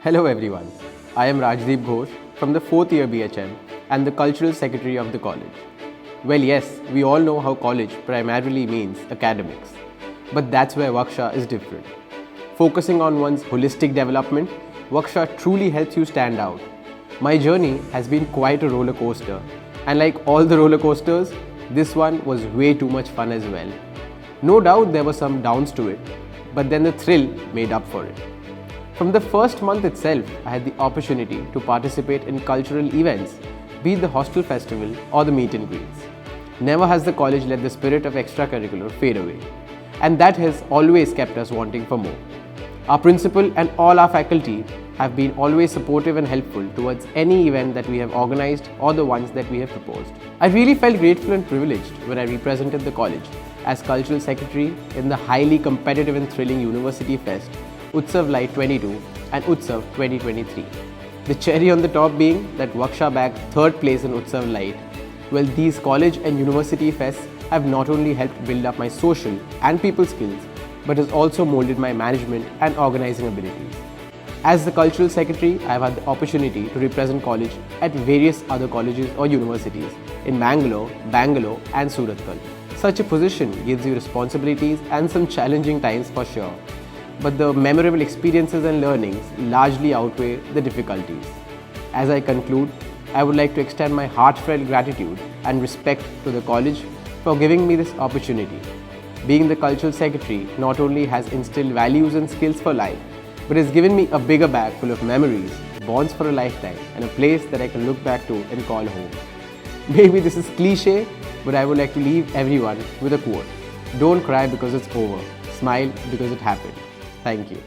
Hello everyone, I am Rajdeep Ghosh from the 4th year BHM and the Cultural Secretary of the college. Well yes, we all know how college primarily means academics, but that's where WGSHA is different. Focusing on one's holistic development, WGSHA truly helps you stand out. My journey has been quite a roller coaster, and like all the roller coasters, this one was way too much fun as well. No doubt there were some downs to it, but then the thrill made up for it. From the first month itself, I had the opportunity to participate in cultural events, be it the hostel festival or the meet and greets. Never has the college let the spirit of extracurricular fade away, and that has always kept us wanting for more. Our principal and all our faculty have been always supportive and helpful towards any event that we have organized or the ones that we have proposed. I really felt grateful and privileged when I represented the college as Cultural Secretary in the highly competitive and thrilling University Fest, Utsav Light 22 and Utsav 2023. The cherry on the top being that WGSHA bagged 3rd place in Utsav Light. Well, these college and university fests have not only helped build up my social and people skills, but has also molded my management and organizing abilities. As the Cultural Secretary, I have had the opportunity to represent college at various other colleges or universities in Bangalore and Surathkal. Such a position gives you responsibilities and some challenging times for sure, but the memorable experiences and learnings largely outweigh the difficulties. As I conclude, I would like to extend my heartfelt gratitude and respect to the college for giving me this opportunity. Being the Cultural Secretary not only has instilled values and skills for life, but has given me a bigger bag full of memories, bonds for a lifetime, and a place that I can look back to and call home. Maybe this is cliche, but I would like to leave everyone with a quote. Don't cry because it's over. Smile because it happened. Thank you.